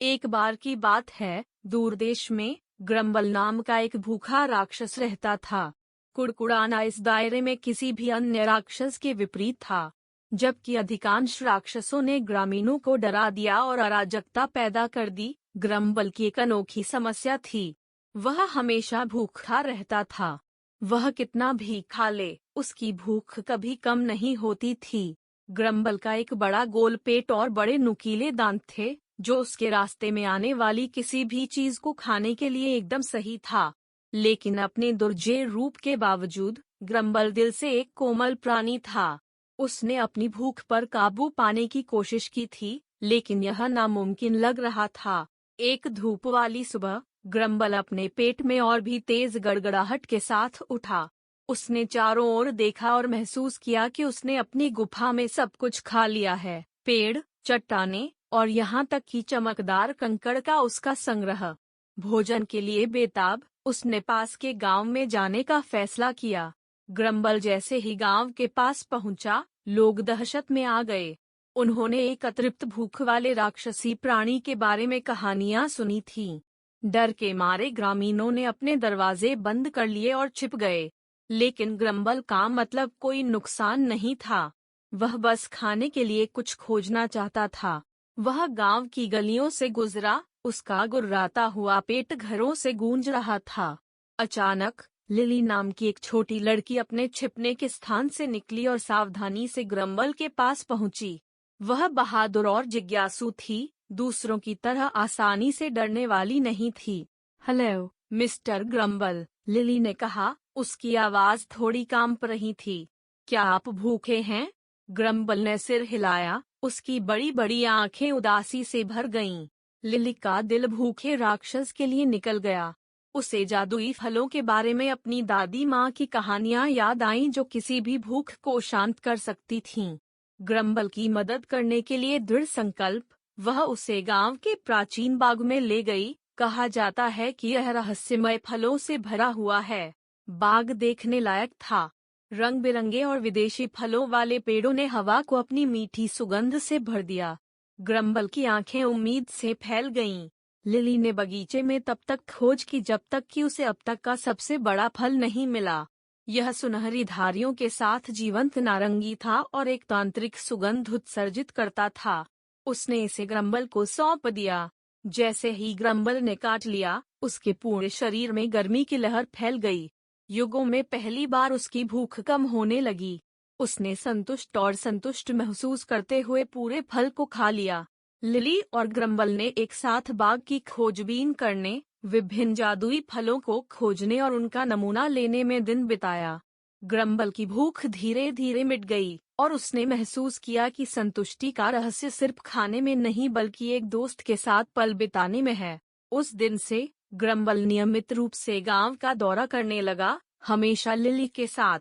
एक बार की बात है, दूर देश में ग्रम्बल नाम का एक भूखा राक्षस रहता था। कुड़कुड़ाना इस दायरे में किसी भी अन्य राक्षस के विपरीत था। जबकि अधिकांश राक्षसों ने ग्रामीणों को डरा दिया और अराजकता पैदा कर दी, ग्रम्बल की एक अनोखी समस्या थी। वह हमेशा भूखा रहता था। वह कितना भी खा ले, उसकी भूख कभी कम नहीं होती थी। ग्रम्बल का एक बड़ा गोल पेट और बड़े नुकीले दांत थे, जो उसके रास्ते में आने वाली किसी भी चीज को खाने के लिए एकदम सही था। लेकिन अपने दुर्जय रूप के बावजूद ग्रम्बल दिल से एक कोमल प्राणी था। उसने अपनी भूख पर काबू पाने की कोशिश की थी, लेकिन यह नामुमकिन लग रहा था। एक धूप वाली सुबह ग्रम्बल अपने पेट में और भी तेज गड़गड़ाहट के साथ उठा। उसने चारों ओर देखा और महसूस किया कि उसने अपनी गुफा में सब कुछ खा लिया है, पेड़, चट्टानें और यहाँ तक कि चमकदार कंकड़ का उसका संग्रह। भोजन के लिए बेताब, उसने पास के गांव में जाने का फैसला किया। ग्रम्बल जैसे ही गांव के पास पहुंचा, लोग दहशत में आ गए। उन्होंने एक अतृप्त भूख वाले राक्षसी प्राणी के बारे में कहानियां सुनी थीं। डर के मारे ग्रामीणों ने अपने दरवाजे बंद कर लिए और छिप गए। लेकिन ग्रम्बल का मतलब कोई नुकसान नहीं था। वह बस खाने के लिए कुछ खोजना चाहता था। वह गांव की गलियों से गुजरा, उसका गुर्राता हुआ पेट घरों से गूंज रहा था। अचानक लिली नाम की एक छोटी लड़की अपने छिपने के स्थान से निकली और सावधानी से ग्रम्बल के पास पहुंची। वह बहादुर और जिज्ञासु थी, दूसरों की तरह आसानी से डरने वाली नहीं थी। हेलो मिस्टर ग्रम्बल, लिली ने कहा, उसकी आवाज थोड़ी कांप रही थी। क्या आप भूखे हैं? ग्रम्बल ने सिर हिलाया, उसकी बड़ी बड़ी आंखें उदासी से भर गईं। लिली का दिल भूखे राक्षस के लिए निकल गया। उसे जादुई फलों के बारे में अपनी दादी माँ की कहानियाँ याद आईं, जो किसी भी भूख को शांत कर सकती थीं। ग्रम्बल की मदद करने के लिए दृढ़ संकल्प, वह उसे गांव के प्राचीन बाग में ले गई। कहा जाता है कि यह रहस्यमय फलों से भरा हुआ है। बाग देखने लायक था। रंग बिरंगे और विदेशी फलों वाले पेड़ों ने हवा को अपनी मीठी सुगंध से भर दिया। ग्रम्बल की आंखें उम्मीद से फैल गईं। लिली ने बगीचे में तब तक खोज की जब तक कि उसे अब तक का सबसे बड़ा फल नहीं मिला। यह सुनहरी धारियों के साथ जीवंत नारंगी था और एक तांत्रिक सुगंध उत्सर्जित करता था। उसने इसे ग्रम्बल को सौंप दिया। जैसे ही ग्रम्बल ने काट लिया, उसके पूरे शरीर में गर्मी की लहर फैल गई। युगों में पहली बार उसकी भूख कम होने लगी। उसने संतुष्ट महसूस करते हुए पूरे फल को खा लिया। लिली और ग्रम्बल ने एक साथ बाग की खोजबीन करने, विभिन्न जादुई फलों को खोजने और उनका नमूना लेने में दिन बिताया। ग्रम्बल की भूख धीरे धीरे मिट गई और उसने महसूस किया कि संतुष्टि का रहस्य सिर्फ खाने में नहीं बल्कि एक दोस्त के साथ पल बिताने में है। उस दिन से ग्रम्बल नियमित रूप से गांव का दौरा करने लगा, हमेशा लिली के साथ।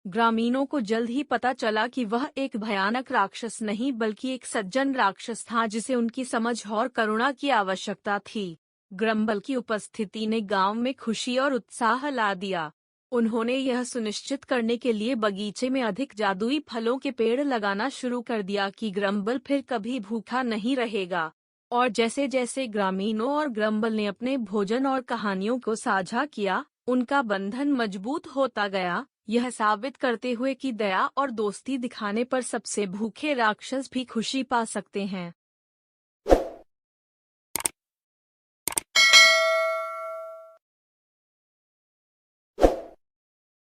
ग्रामीणों को जल्द ही पता चला कि वह एक भयानक राक्षस नहीं बल्कि एक सज्जन राक्षस था, जिसे उनकी समझ और करुणा की आवश्यकता थी। ग्रम्बल की उपस्थिति ने गांव में खुशी और उत्साह ला दिया। उन्होंने यह सुनिश्चित करने के लिए बगीचे में अधिक जादुई फलों के पेड़ लगाना शुरू कर दिया कि ग्रम्बल फिर कभी भूखा नहीं रहेगा। और जैसे जैसे ग्रामीणों और ग्रम्बल ने अपने भोजन और कहानियों को साझा किया, उनका बंधन मजबूत होता गया, यह साबित करते हुए कि दया और दोस्ती दिखाने पर सबसे भूखे राक्षस भी खुशी पा सकते हैं।